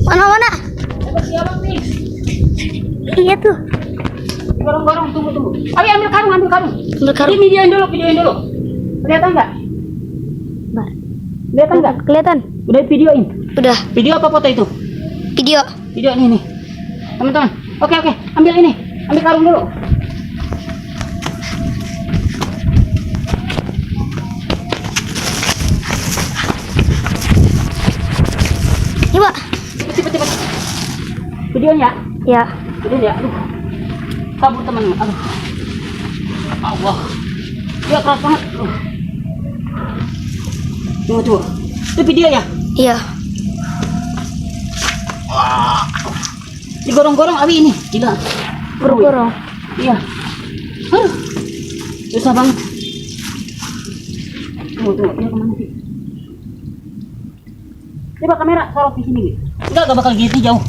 Mana? Biawak nih. Iya tuh. Gorong-gorong, tunggu. Ayo ambil karung. Ambil karung. Ini videoin dulu. Kelihatan nggak? Bar. Kelihatan nggak? Kelihatan. Udah videoin. Udah. Video apa foto itu? Video. Video nih. Teman-teman. Oke. Ambil ini. Ambil karung dulu. Coba. Cepet. Videonya. Ya. Videonya. Aduh. Kabur teman-teman. Aduh. Allah. Dia keras banget. Tunggu. Itu video ya? Iya. Wah. Digorong-gorong awi ini. Gila. Gorong. Iya. Aduh. Susah banget. Tunggu. Dia kemana sih? Coba kamera sorot di sini. Enggak bakal gitu jauh.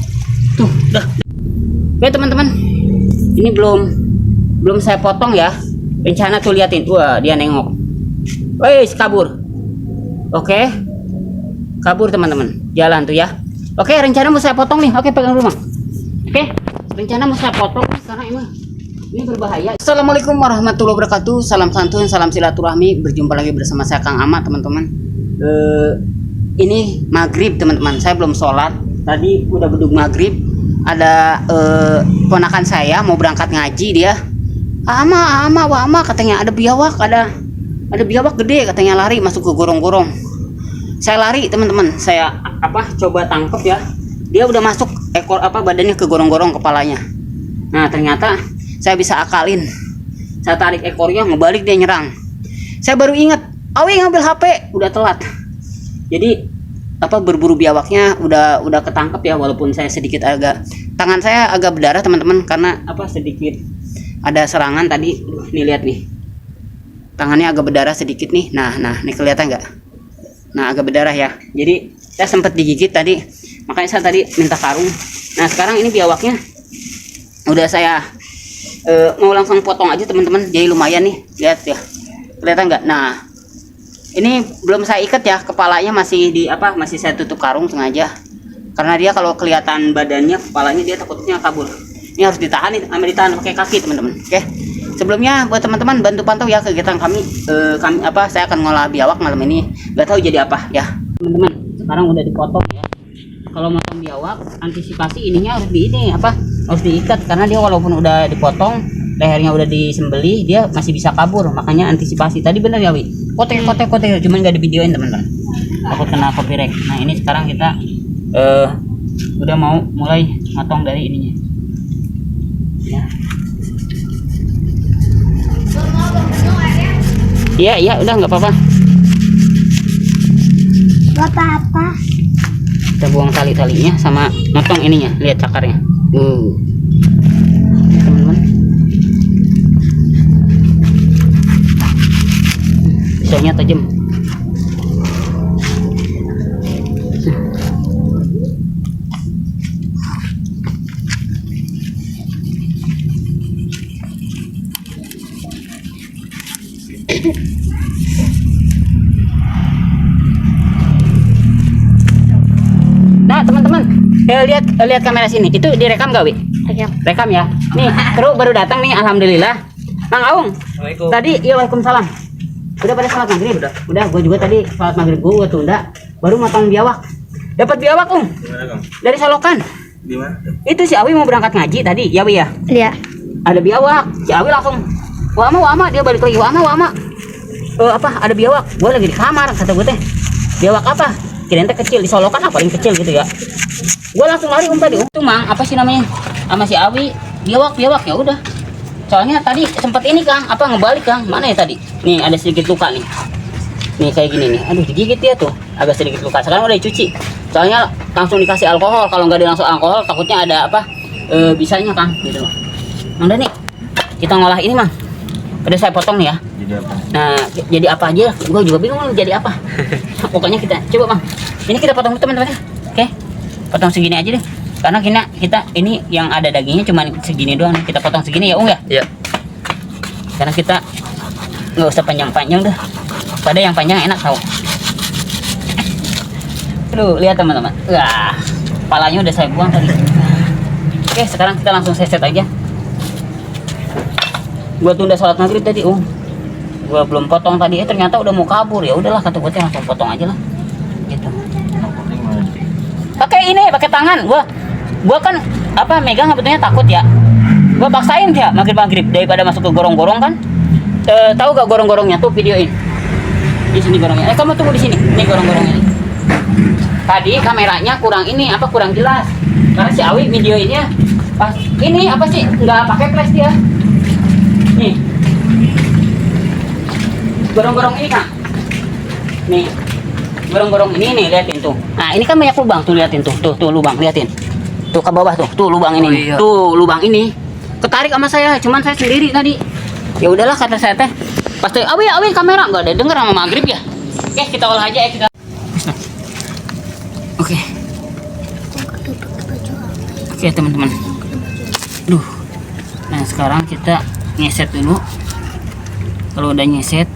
Tuh, udah. Oke teman-teman. Ini belum saya potong ya. Rencana tuh liatin. Wah, dia nengok. Wes, kabur. Oke. Kabur teman-teman. Jalan tuh ya. Oke, rencana mau saya potong nih. Oke, pegang rumah. Oke. Rencana mau saya potong karena ini berbahaya. Assalamualaikum warahmatullahi wabarakatuh. Salam santun, salam silaturahmi. Berjumpa lagi bersama saya Kang Ahmad, teman-teman. Ini maghrib teman-teman. Saya belum sholat. Tadi udah beduk maghrib. Ada ponakan saya mau berangkat ngaji dia. Ama katanya ada biawak gede katanya lari masuk ke gorong-gorong. Saya lari teman-teman. Saya coba tangkep ya. Dia udah masuk ekor badannya ke gorong-gorong kepalanya. Nah ternyata saya bisa akalin. Saya tarik ekornya ngebalik dia nyerang. Saya baru ingat, awi ngambil HP udah telat. Jadi berburu biawaknya udah ketangkep ya, walaupun saya sedikit tangan saya agak berdarah teman-teman karena sedikit ada serangan tadi. Nih lihat nih. Tangannya agak berdarah sedikit nih. Nah, nih kelihatan nggak? Nah, agak berdarah ya. Jadi saya sempat digigit tadi. Makanya saya tadi minta karung. Nah, sekarang ini biawaknya udah saya mau langsung potong aja teman-teman. Jadi lumayan nih. Lihat ya. Kelihatan nggak? Nah, ini belum saya ikat ya, kepalanya masih masih saya tutup karung sengaja. Karena dia kalau kelihatan badannya, kepalanya dia takutnya kabur. Ini harus ditahan ditahan pakai kaki teman-teman. Oke. Sebelumnya buat teman-teman bantu pantau ya kegiatan kami. Saya akan ngolah biawak malam ini. Gak tahu jadi apa ya. Teman-teman, sekarang udah dipotong ya. Kalau motong biawak, antisipasi ininya harus harus diikat karena dia walaupun udah dipotong, lehernya udah disembelih, dia masih bisa kabur. Makanya antisipasi. Tadi bener ya Wi? Kotek cuman gak divideoin teman-teman. Takut kena copyright. Nah ini sekarang kita udah mau mulai motong dari ininya ya. Iya udah nggak apa-apa. Kita buang tali-talinya sama motong ininya. Lihat cakarnya. Teman-teman. Pisaunya tajam. Nah teman-teman, lihat kamera sini. Itu direkam gak Wi? Rekam ya. Nih kru baru datang nih, alhamdulillah. Mang Aung. Tadi ya waalaikumsalam. Udah pada sholat maghrib? Udah. Gue juga tadi sholat maghrib gue tunda. Baru motong biawak. Dapat biawak dari Solokan. Di mana? Itu si Awi mau berangkat ngaji tadi, ya Wi ya? Iya. Ada biawak. Si Awi langsung wama dia balik lagi wama. Ada biawak. Gue lagi di kamar, kata gue teh. Biawak apa? Kirain teh kecil, di Solokan paling kecil gitu ya. Gue langsung lari tadi. Itu Mang, apa sih namanya? Sama si Awi, biawak ya udah. Soalnya tadi sempat ini Kang, ngebalik Kang. Mana ya tadi? Nih ada sedikit luka nih. Nih kayak gini nih. Aduh digigit dia tuh. Agak sedikit luka. Sekarang udah dicuci. Soalnya langsung dikasih alkohol. Kalau nggak langsung alkohol, takutnya ada bisanya Kang gitu. Mang Dani, kita ngolah ini Mang. Udah saya potong nih ya. Jadi apa? Nah, jadi apa aja? Gue juga bingung jadi apa. Pokoknya kita coba Bang. Ini kita potong teman-teman. Oke. Potong segini aja deh. Karena kita ini yang ada dagingnya cuma segini doang. Kita potong segini ya, ya? Iya. Karena kita nggak usah panjang-panjang dah. Pada yang panjang enak tau. Aduh, lihat teman-teman. Wah. kepalanya udah saya buang tadi. Oke, sekarang kita langsung set aja. Gua tunda sholat maghrib tadi, gua belum potong tadi, ternyata udah mau kabur. Ya udahlah, kata gua langsung potong aja lah. Gitu. Pakai ini, pakai tangan. Gua kan megang sebetulnya takut ya. Gua paksain dia maghrib daripada masuk ke gorong-gorong kan. Tahu gak gorong-gorongnya tuh, videoin. Di sini gorongnya. Kamu tunggu di sini. Ini gorong-gorongnya nih. Tadi kameranya kurang jelas. Karena si Awi videoinnya pas ini nggak pakai flash dia. Nih. Gorong-gorong ini, Kang. Nih. Gorong-gorong ini nih, liatin tuh. Nah, ini kan banyak lubang tuh, liatin tuh. Tuh lubang, liatin. Tuh ke bawah tuh. Tuh lubang ini. Iya. Tuh lubang ini. Ketarik sama saya, cuman saya sendiri tadi. Ya udahlah, kata saya teh. Pasti Awi kamera nggak ada denger sama maghrib ya. Oke, kita olah aja ya kita. Oke. Oke, teman-teman. Nah, sekarang kita nyeset dulu. Kalau udah nyeset,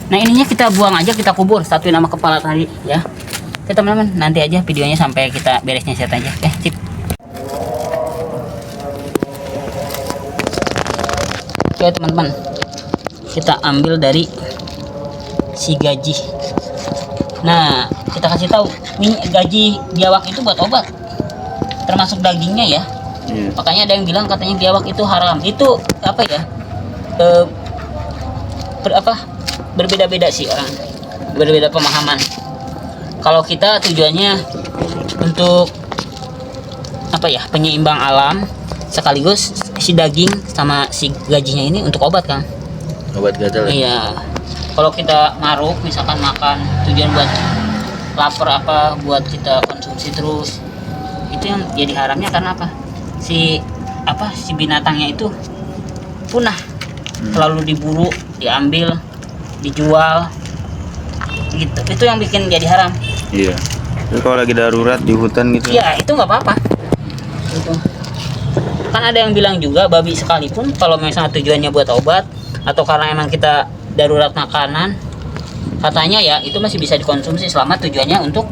nah ininya kita buang aja, kita kubur, satuin nama kepala tadi ya. Oke teman-teman, nanti aja videonya sampai kita beres nyeset aja. Oke, sip. Oke teman-teman, kita ambil dari si gaji. Nah, kita kasih tahu, gaji biawak itu buat obat, termasuk dagingnya ya. Makanya ada yang bilang katanya biawak itu haram. Itu apa ya? Berbeda-beda sih orang, berbeda pemahaman. Kalau kita tujuannya untuk penyeimbang alam, sekaligus si daging sama si gajinya ini untuk obat, Kang. Obat gatal. Iya. Kalau kita maruk misalkan makan tujuan buat lapar buat kita konsumsi terus, itu yang jadi haramnya karena apa? Si binatangnya itu punah. Selalu diburu, diambil, dijual, gitu. Itu yang bikin jadi haram. Iya. Tapi kalau lagi darurat di hutan gitu. Iya, itu nggak apa-apa. Gitu. Kan ada yang bilang juga babi sekalipun kalau misalnya tujuannya buat obat atau karena emang kita darurat makanan, katanya ya itu masih bisa dikonsumsi selama tujuannya untuk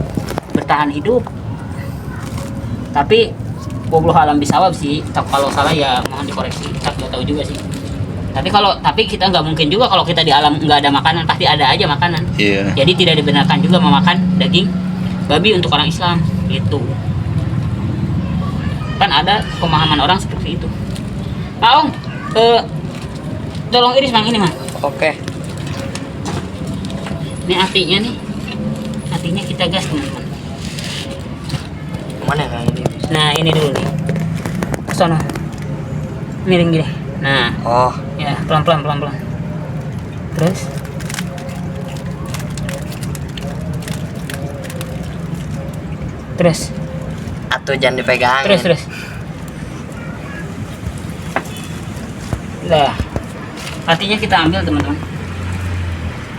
bertahan hidup. Tapi wallahu alam bisawab sih. Kalau salah ya mohon dikoreksi. Kita nggak tahu juga sih. Tapi kita nggak mungkin juga kalau kita di alam nggak ada makanan, pasti ada aja makanan. Iya. Jadi tidak dibenarkan juga memakan daging babi untuk orang Islam gitu. Kan ada pemahaman orang seperti itu. Ong, tolong iris Mang ini Mang. Oke. Ini hatinya nih, hatinya kita gas teman-teman. Mana Kang ini? Nah ini dulu nih, kesana, miring gini. Nah. Oh. Ya, pelan-pelan. Terus. Atau jangan dipegang. Terus. Nah, hatinya kita ambil teman-teman.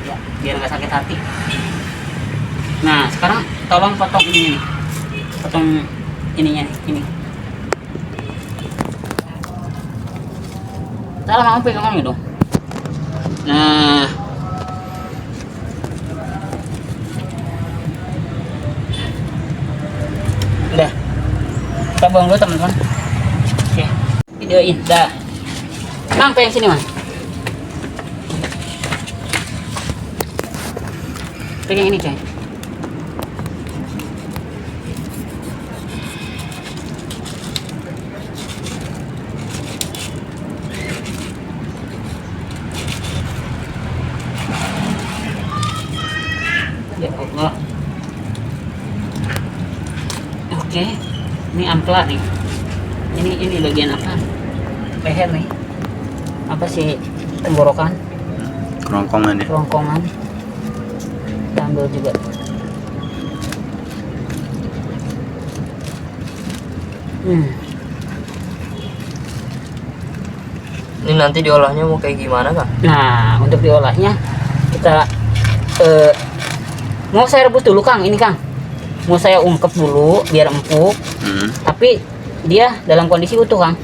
Ya, biar nggak sakit hati. Nah, sekarang tolong potong ininya nih. Potong ininya nih, ini. Salah mau pegangannya dong. Nah, udah kita buang dulu teman-teman. Oke, videoin dah. Mang, pengen sini Mang. Pegang ini coy. Ya Allah. Oke, ini ampela nih. Ini bagian apa? Leher nih. Apa sih, tenggorokan? Kerongkongan ya. Kerongkongan. Kita ambil juga. Ini nanti diolahnya mau kayak gimana Kang? Nah, untuk diolahnya kita mau saya rebus dulu Kang, ini Kang. Mau saya ungkep dulu biar empuk. Tapi dia dalam kondisi utuh Kang.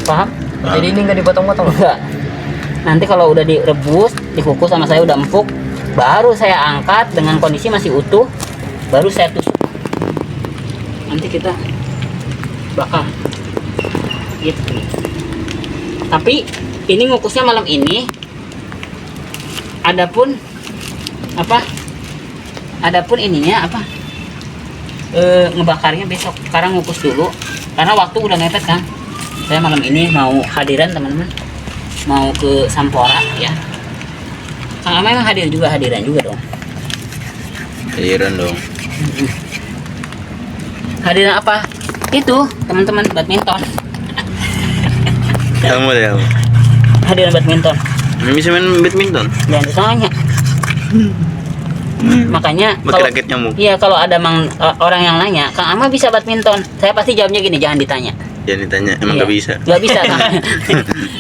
Paham? Jadi ini nggak dipotong-potong? Enggak. Nanti kalau udah direbus, dikukus sama saya udah empuk, baru saya angkat dengan kondisi masih utuh. baru saya tusuk. Nanti kita bakar gitu. Tapi ini ngukusnya malam ini. Adapun ininya ngebakarnya besok. Sekarang ngukus dulu karena waktu udah mepet kan. Saya malam ini mau hadiran teman-teman, mau ke Sampora ya. Kang Ama emang hadiran juga dong. Hadiran dong. Hadiran apa? Itu teman-teman badminton. Kamu deh. Hadiran badminton. Bisa main badminton? Jangan ditanya. Makanya Pakai raket nyamuk. iya kalau ada orang yang nanya, Kang Ama bisa badminton, saya pasti jawabnya gini, jangan ditanya. Jangan ditanya, emang Iya. nggak bisa. Nggak bisa kan?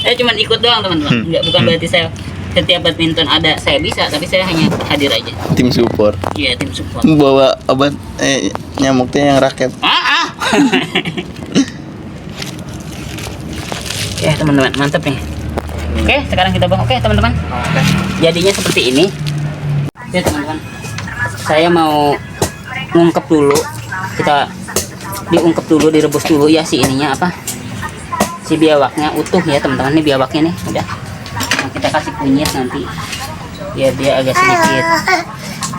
Saya cuma ikut doang teman-teman. Bukan berarti saya setiap badminton ada saya bisa, tapi saya hanya hadir aja. Tim support. Iya, tim support. Bawa obat nyamuknya yang raket. Oke teman-teman, mantep nih. Oke, sekarang kita bahas. Oke teman-teman, jadinya seperti ini. Oke teman-teman, saya mau ngungkep dulu. Kita diungkep dulu, direbus dulu ya si ininya si biawaknya utuh ya teman-teman. Ini biawaknya nih udah. Nah, kita kasih kunyit nanti biar dia agak sedikit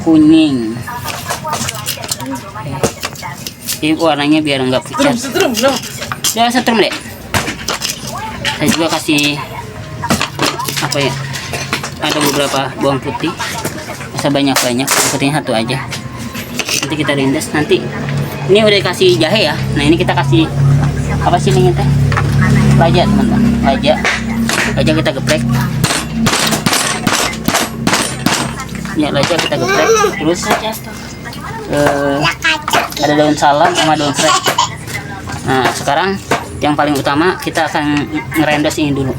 kuning. Ini warnanya biar enggak pucat. Udah setrum deh. Saya juga kasih ada beberapa bawang putih, bisa banyak-banyak, putihnya satu aja. Nanti kita rindes. Nanti ini udah dikasih jahe ya. Nah ini kita kasih apa sih ini teh? Laja teman-teman, laja kita geprek. Ya laja kita geprek. Terus ada daun salam sama daun serai. Nah sekarang yang paling utama kita akan ngerendes ini dulu.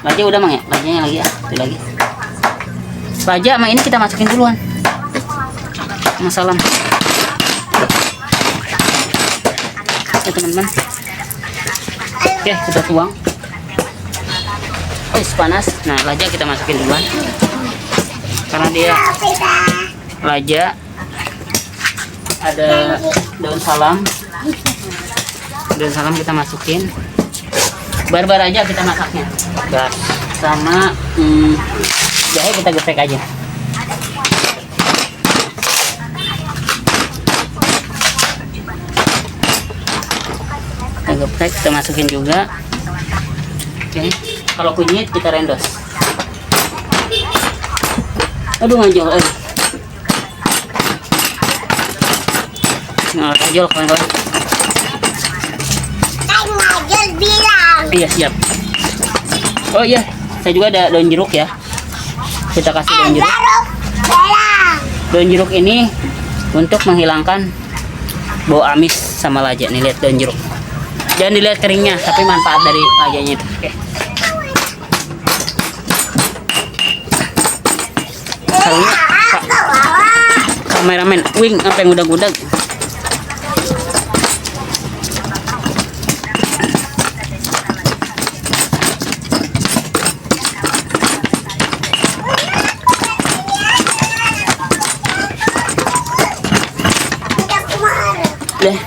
Laja udah mang ya, lajanya lagi ya, itu lagi. Laja sama ini kita masukin duluan. Sama salam. Ya teman-teman. Oke, kita tuang. Panas. Nah, laja kita masukin duluan. Karena dia laja ada daun salam. Daun salam kita masukin. Barbar aja kita masaknya. Sama jahe kita geprek aja. Kita geprek, kita masukin juga. Oke. Kalau kunyit kita rendos. Aduh ngajol. Ngajol kawan-kawan. Iya siap. Oh iya, saya juga ada daun jeruk ya. Kita kasih daun jeruk. Daun jeruk ini untuk menghilangkan bau amis sama laja. Nih lihat daun jeruk. Jangan dilihat keringnya, tapi manfaat dari lajanya itu. Oke. Sarungnya kameramen wing apa yang udah-udah. Deh.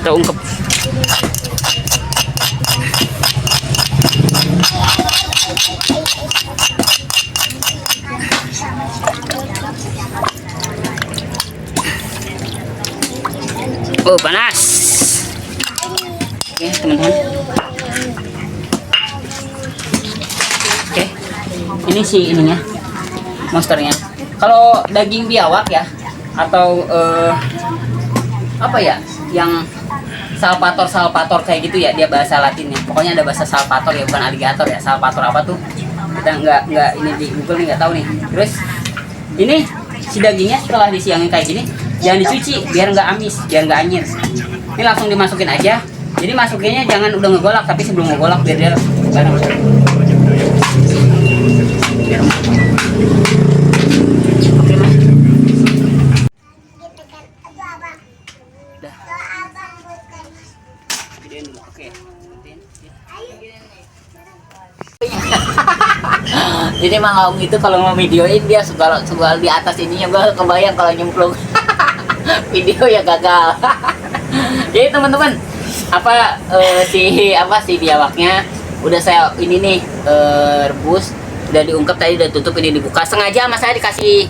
Kita ungkep. Oh panas. Oke teman-teman. Oke, ini si ininya, monsternya. Kalau daging biawak ya, atau apa ya, yang salvator kayak gitu ya, dia bahasa Latinnya. Pokoknya ada bahasa salvator ya, bukan alligator ya. Salvator apa tuh? Kita nggak ini di Google nih, nggak tahu nih. Terus ini si dagingnya setelah disiangin kayak gini, jangan dicuci biar nggak amis, biar nggak anyir. Ini langsung dimasukin aja. Jadi masukinnya jangan udah ngegolak, tapi sebelum ngegolak biar dia bareng. Oke mas. Udah. videoin dulu. Oke. Jadi Mang Aung itu kalau mau videoin dia segala di atas ininya, gua kebayang kalau nyemplung video ya gagal. Jadi teman-teman, si biawaknya udah saya ini nih rebus, udah diungkep tadi, udah tutup, ini dibuka. Sengaja sama saya dikasih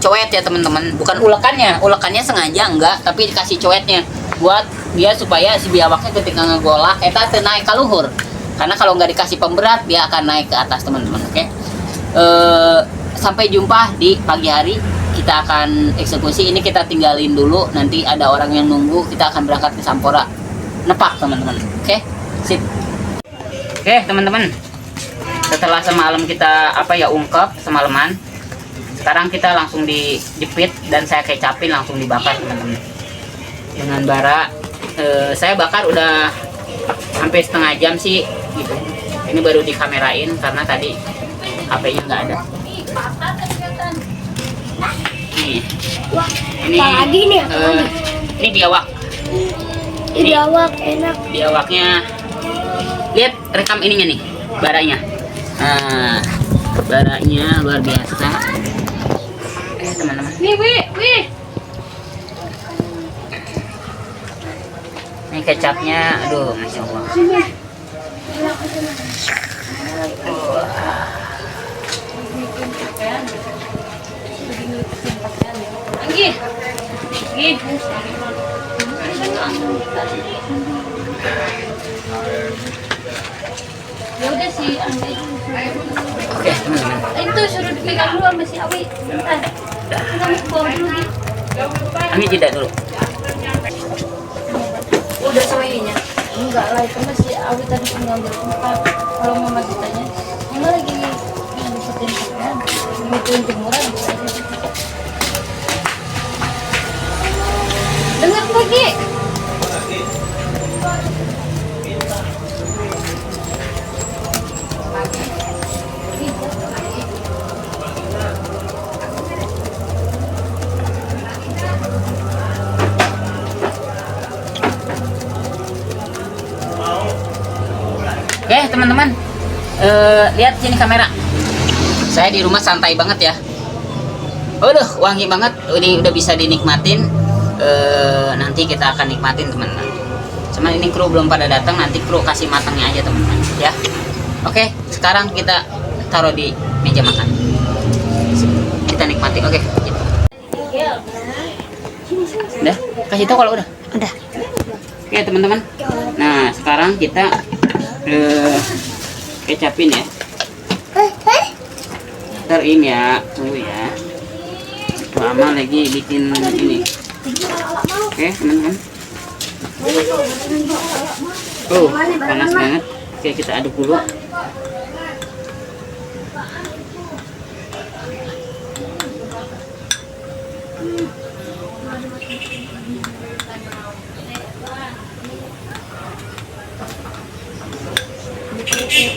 coet ya teman-teman, bukan ulekannya sengaja enggak, tapi dikasih coetnya buat dia supaya si biawaknya ketika ngegolak eta teu naik ka luhur. Karena kalau nggak dikasih pemberat dia akan naik ke atas teman-teman. Oke. Sampai jumpa di pagi hari, kita akan eksekusi. Ini kita tinggalin dulu, nanti ada orang yang nunggu, kita akan berangkat ke Sampora nepak teman-teman. Oke, sip. Oke teman-teman, setelah semalam kita ungkep semalaman, sekarang kita langsung dijepit dan saya kecapin, langsung dibakar teman-teman dengan bara. Saya bakar udah hampir setengah jam sih gitu. Ini baru dikamerain karena tadi HP-nya nggak ada. Nih. Ini lagi nih ini biawak. biawak enak. Biawaknya, lihat rekam ininya nih, baranya. Nah, baranya luar biasa. Teman-teman. Wih. Ini kecapnya, aduh, masya Allah. Ya udah sih, Oke, teman-teman. itu suruh dipegang dulu sama si Awi. Bentar. Kita mau ke bawah dulu gitu. Kami jeda dulu. Udah sama ininya. Enggak lah, itu masih Awi tadi pun ngambil tempat. Kalau mama ditanya, mama lagi ngikutin kan, ngikutin jemuran. Dengar lagi. Oke, teman-teman. Lihat sini kamera. Saya di rumah santai banget ya. Aduh, wangi banget. Ini udah bisa dinikmatin. Nanti kita akan nikmatin teman-teman. Cuman ini kru belum pada datang, nanti kru kasih matangnya aja teman-teman ya. Oke, sekarang kita taruh di meja makan. Kita nikmati. Oke. Udah, kasih tahu kalau udah. Udah. Oke teman-teman. Nah sekarang kita kecapin ya. Ntar ini ya, tunggu ya. Lama lagi bikin ini. Oke teman-teman. Oh panas banget. Oke kita aduk dulu.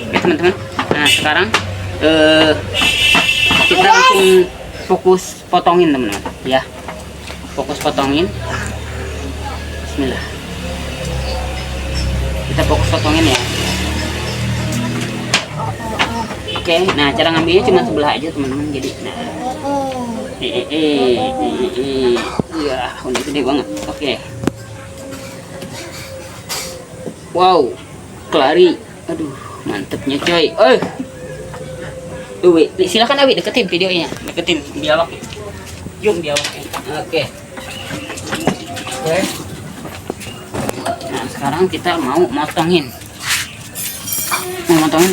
Oke teman-teman, nah sekarang kita langsung fokus potongin teman-teman ya, fokus potongin. Bismillah, kita fokus potongin ya. Oke, nah cara ngambilnya cuma sebelah aja teman-teman, jadi nah ya udah gede banget. Oke, wow, kelari, aduh mantepnya coy. Silakan Awi deketin videonya, deketin biawak, zoom biawaknya. Oke. Nah sekarang kita mau motongin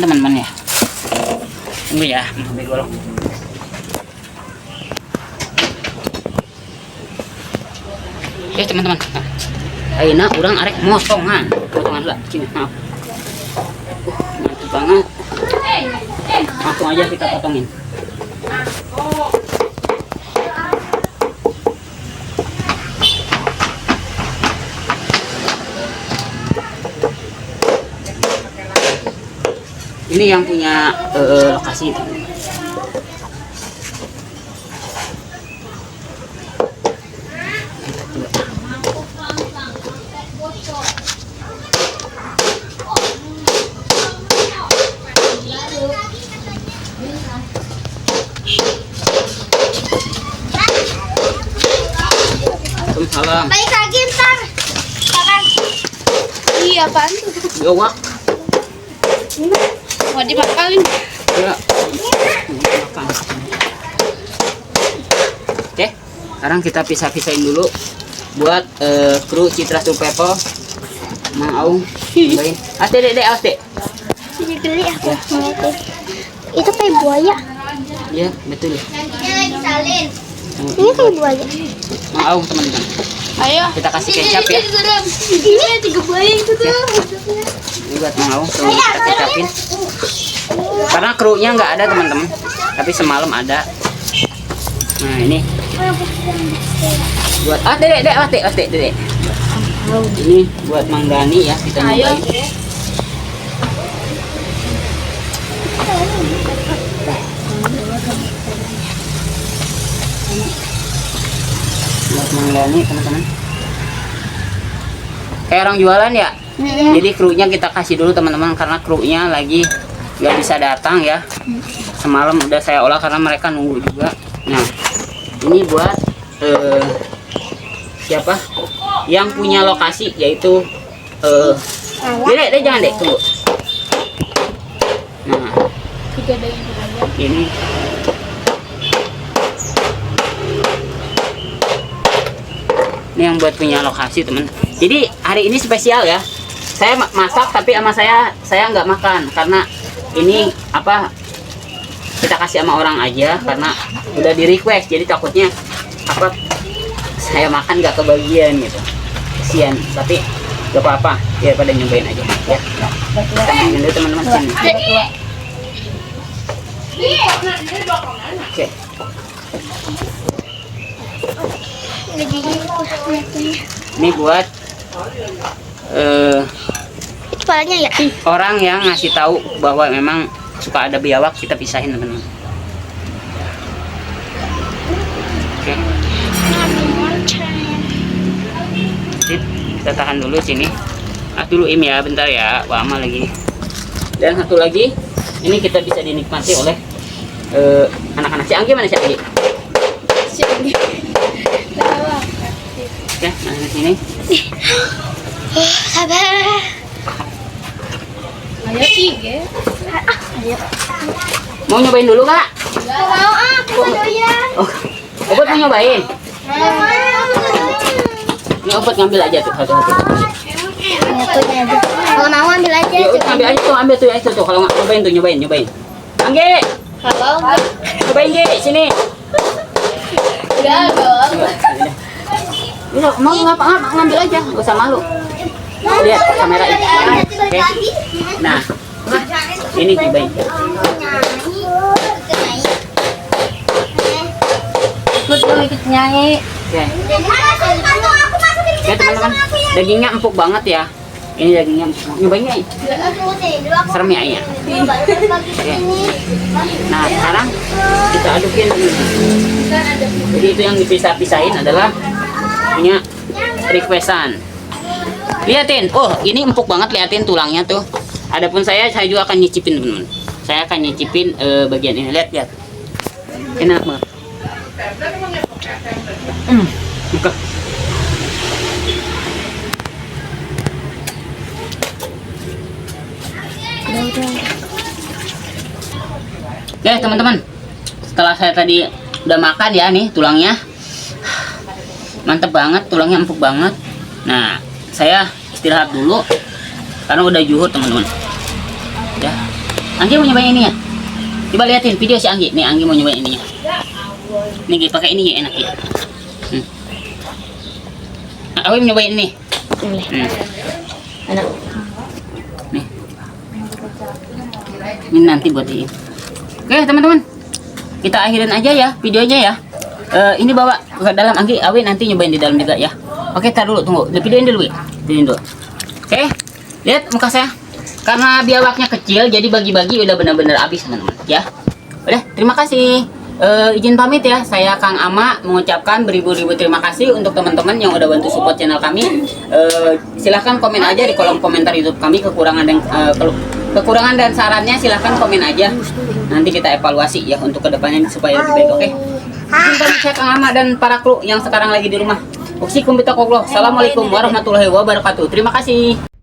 teman-teman ya. Tunggu ya, ambil golok. Oke teman-teman, ayeuna urang arek motongan lah, cina maaf. Mantap banget. Langsung aja kita potongin. Ini yang punya lokasi. bawang. Baik lagi ntar. Sekarang. Iya, apaan tuh? Biawak. Mau dimakan? Ya. Makan. Oke, sekarang kita pisah-pisahin dulu buat kru Citra True People. Mang Aung, cobain. Dek, awas dek. Ini geli aku. Itu kayak buaya. Iya, betul. Ini kayak buaya. Mang Aung teman-teman. Ayo. Kita kasih kecap ya. Ini tiga buaya itu tuh. Ini buat Mang Aung, tuh kita kecapin. Karena krunya nggak ada teman-teman, tapi semalam ada. Nah ini buat dek. Ini buat Mang Dani ya, kita nyobain. Buat Mang Dani teman-teman. Kayak orang jualan ya. Jadi krunya kita kasih dulu teman-teman, karena krunya lagi nggak bisa datang ya. Semalam udah saya olah karena mereka nunggu juga. Nah ini buat siapa yang punya lokasi, yaitu dek jangan dek, tunggu. Nah ini yang buat punya lokasi teman. Jadi hari ini spesial ya, saya masak tapi sama saya nggak makan, karena ini apa, kita kasih sama orang aja karena udah di request. Jadi takutnya apa, saya makan nggak kebagian gitu, kasian. Tapi gak apa-apa, daripada nyobain aja ya. Kita mainin dulu teman-teman sini. Oke. Ini buat Kepalanya ya? orang yang ngasih tahu bahwa memang suka ada biawak, kita pisahin teman-teman. Oke. Sip, kita tahan dulu sini. Dulu Im ya, bentar ya, lama lagi. Dan satu lagi, ini kita bisa dinikmati oleh anak-anak. Si Anggi mana si Anggi? Oke, nah sini. Sabar. Ayo tiga. Mau nyobain dulu kak? Mau aku doyan. Oh, Obat mau nyobain? Ini Obat ngambil aja tuh satu-satu. Kalau mau ambil aja. Ya udah ambil aja tuh, ambil tuh itu tuh. Kalau nggak nyobain tuh, nyobain. Angge, Kalau nyobain Ge, sini. enggak dong. Bisa, mau ngambil aja, nggak usah malu. Lihat kamera ini. Oke. Nah, ini cobain. Ikut nyanyi. Oke. Ya teman-teman, dagingnya empuk banget ya. Ini dagingnya empuk. Nyobain ya. Serem ya ya. Oke. Nah sekarang kita adukin. Jadi itu yang dipisah-pisahin adalah punya requestan. Liatin, oh ini empuk banget, liatin tulangnya tuh. Adapun saya juga akan nyicipin teman-teman. Saya akan nyicipin bagian ini, lihat. Enak banget. Buka. Oke teman-teman, setelah saya tadi udah makan ya, nih tulangnya mantep banget, tulangnya empuk banget. Nah saya istirahat dulu karena udah zuhur teman-teman ya. Anggi mau nyobain ini ya, coba liatin video si Anggi. Nih Anggi mau nyobain ininya. Nih pakai ini ya, enak ya. Aku mau nyobain ini. Enak. Nih. Ini nanti buat ini. Oke teman-teman, kita akhirin aja ya videonya ya. Ini bawa ke dalam Anggi, Awi nanti nyobain di dalam juga ya. Oke, tar dulu, tunggu. Videoin dulu ya. Videoin dulu. Oke, lihat muka saya. Karena biawaknya kecil, jadi bagi-bagi udah benar-benar habis teman-teman ya. Udah, terima kasih. Izin pamit ya. Saya Kang Ama mengucapkan beribu-ribu terima kasih untuk teman-teman yang udah bantu support channel kami. Silahkan komen aja di kolom komentar YouTube kami kekurangan dan sarannya, silahkan komen aja. Nanti kita evaluasi ya untuk kedepannya supaya lebih baik. Oke. Izin pamit saya Kang Ama dan para kru yang sekarang lagi di rumah. Uksikum bitakoglo. Assalamualaikum warahmatullahi wabarakatuh. Terima kasih.